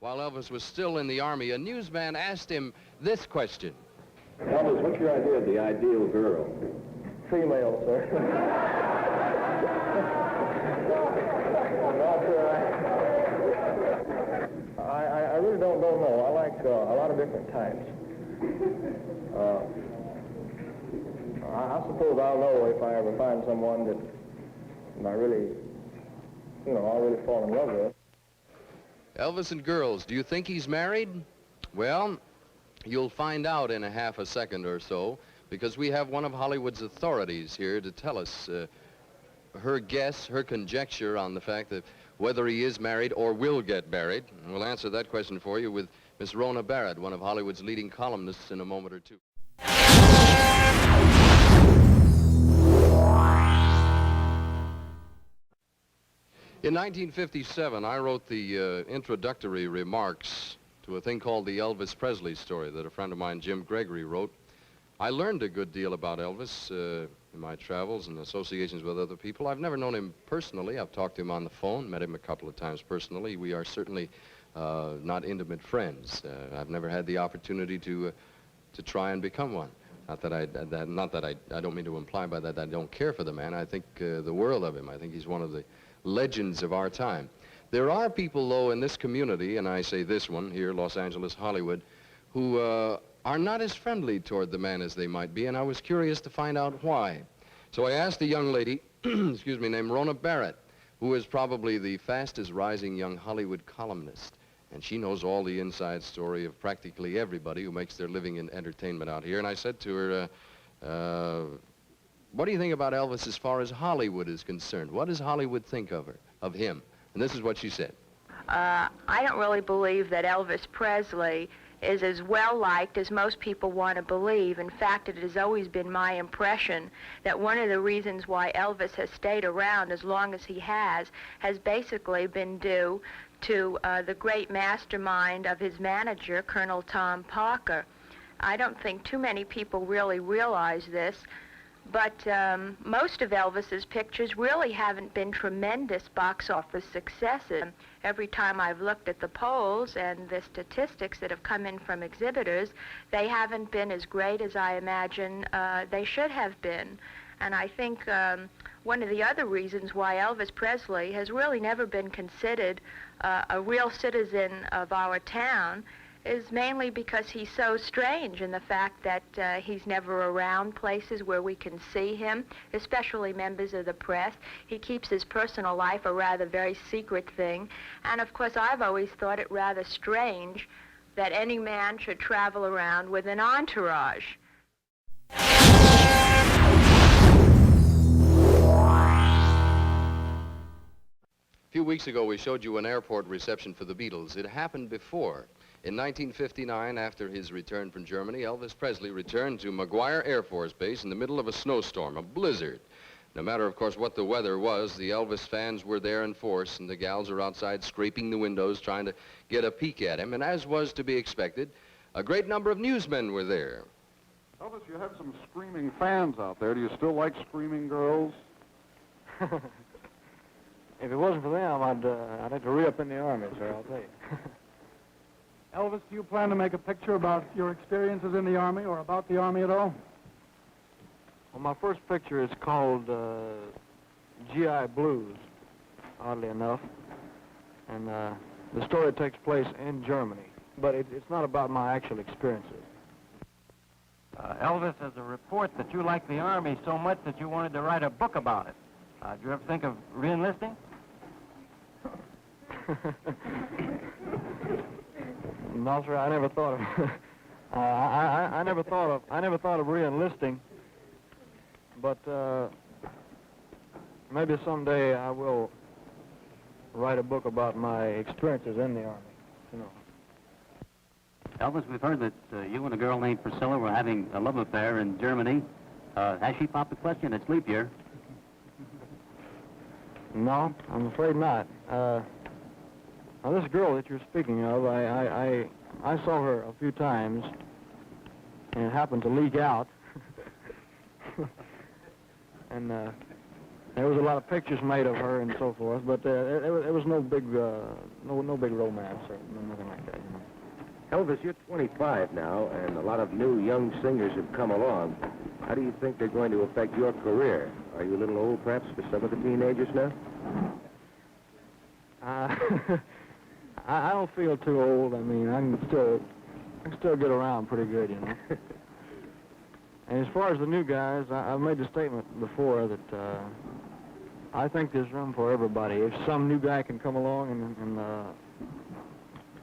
While Elvis was still in the Army, a newsman asked him this question. Elvis, what's your idea of the ideal girl? Female, sir. No, sir, I really don't know. I like a lot of different types. I suppose I'll know if I ever find someone that I really, I'll really fall in love with. Elvis and girls, do you think he's married? Well, you'll find out in a half a second or so, because we have one of Hollywood's authorities here to tell us her guess, her conjecture on the fact that whether he is married or will get married. And we'll answer that question for you with Miss Rona Barrett, one of Hollywood's leading columnists, in a moment or two. In 1957, I wrote the introductory remarks to a thing called the Elvis Presley story that a friend of mine, Jim Gregory, wrote. I learned a good deal about Elvis in my travels and associations with other people. I've never known him personally. I've talked to him on the phone, met him a couple of times personally. We are certainly not intimate friends. I've never had the opportunity to try and become one. Not that I don't mean to imply by that I don't care for the man. I think the world of him. I think he's one of the legends of our time. There are people, though, in this community, and I say this one here, Los Angeles, Hollywood, who are not as friendly toward the man as they might be, and I was curious to find out why. So I asked a young lady, excuse me, named Rona Barrett, who is probably the fastest rising young Hollywood columnist, and she knows all the inside story of practically everybody who makes their living in entertainment out here. And I said to her, what do you think about Elvis as far as Hollywood is concerned? What does Hollywood think of him? And this is what she said. I don't really believe that Elvis Presley is as well-liked as most people want to believe. In fact, it has always been my impression that one of the reasons why Elvis has stayed around as long as he has basically been due to the great mastermind of his manager, Colonel Tom Parker. I don't think too many people really realize this, but most of Elvis's pictures really haven't been tremendous box office successes. Every time I've looked at the polls and the statistics that have come in from exhibitors, they haven't been as great as I imagine they should have been. And I think one of the other reasons why Elvis Presley has really never been considered a real citizen of our town is mainly because he's so strange in the fact that he's never around places where we can see him, especially members of the press. He keeps his personal life a rather very secret thing. And of course, I've always thought it rather strange that any man should travel around with an entourage. A few weeks ago, we showed you an airport reception for the Beatles. It happened before. In 1959, after his return from Germany, Elvis Presley returned to McGuire Air Force Base in the middle of a snowstorm, a blizzard. No matter, of course, what the weather was, the Elvis fans were there in force, and the gals were outside scraping the windows trying to get a peek at him. And as was to be expected, a great number of newsmen were there. Elvis, you have some screaming fans out there. Do you still like screaming girls? If it wasn't for them, I'd have to re-up in the Army, sir, I'll tell you. Elvis, do you plan to make a picture about your experiences in the Army or about the Army at all? Well, my first picture is called GI Blues, oddly enough. And the story takes place in Germany. But it's not about my actual experiences. Elvis, there's a report that you like the Army so much that you wanted to write a book about it. Did you ever think of re-enlisting? No, sir, I never thought of. I never thought of re-enlisting. But maybe someday I will write a book about my experiences in the Army. You know. Elvis, we've heard that you and a girl named Priscilla were having a love affair in Germany. Has she popped the question at sleep here? No, I'm afraid not. Now, this girl that you're speaking of, I saw her a few times, and it happened to leak out. And There was a lot of pictures made of her and so forth, but it was no big romance or nothing like that. You know. Elvis, you're 25 now, and a lot of new young singers have come along. How do you think they're going to affect your career? Are you a little old, perhaps, for some of the teenagers now? I don't feel too old. I mean, I can still get around pretty good, you know. And as far as the new guys, I've made the statement before that I think there's room for everybody. If some new guy can come along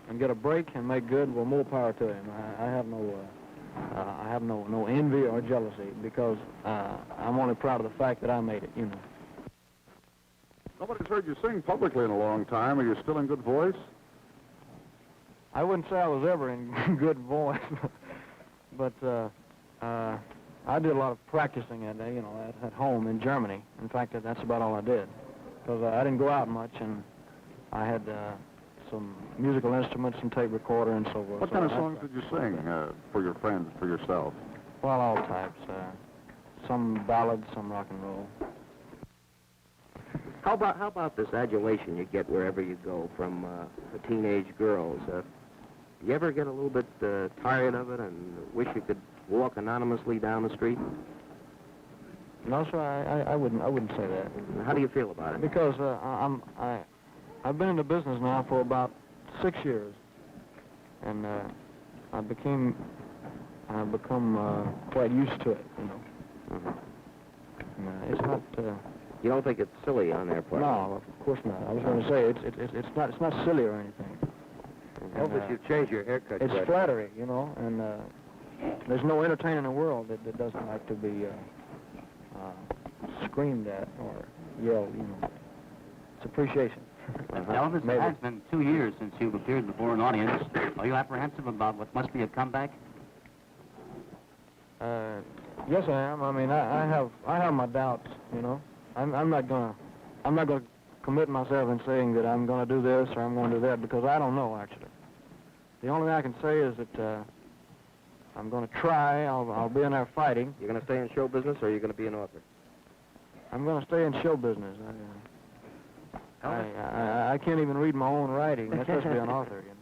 and get a break and make good, well, more power to him. I have no envy or jealousy because I'm only proud of the fact that I made it, you know. Nobody's heard you sing publicly in a long time. Are you still in good voice? I wouldn't say I was ever in good voice, but I did a lot of practicing at home in Germany. In fact, that's about all I did, because I didn't go out much, and I had some musical instruments and tape recorder and so forth. What kind of songs did you sing for your friends, for yourself? Well, all types. Some ballads, some rock and roll. How about this adulation you get wherever you go from the teenage girls? Do you ever get a little bit tired of it and wish you could walk anonymously down the street? No, sir, I wouldn't say that. How do you feel about it? Because I've been in the business now for about 6 years, and I've become quite used to it, you know. Mm-hmm. It's not. You don't think it's silly on their part? No, of course not. I was going to say it's not silly or anything. Elvis, you've changed your haircut. It's flattery, you know, and there's no entertainer in the world that doesn't like to be screamed at or yelled, you know. It's appreciation. Elvis, it has been 2 years since you've appeared before an audience. Are you apprehensive about what must be a comeback? Yes, I am. I mean, I have my doubts, you know. I'm not gonna commit myself in saying that I'm gonna do this or I'm gonna do that, because I don't know, actually. The only thing I can say is that I'm gonna try. I'll be in there fighting. You're gonna stay in show business, or are you gonna be an author? I'm gonna stay in show business. I can't even read my own writing. That's supposed to be an author, you know.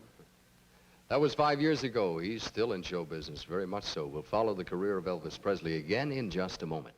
That was 5 years ago. He's still in show business, very much so. We'll follow the career of Elvis Presley again in just a moment.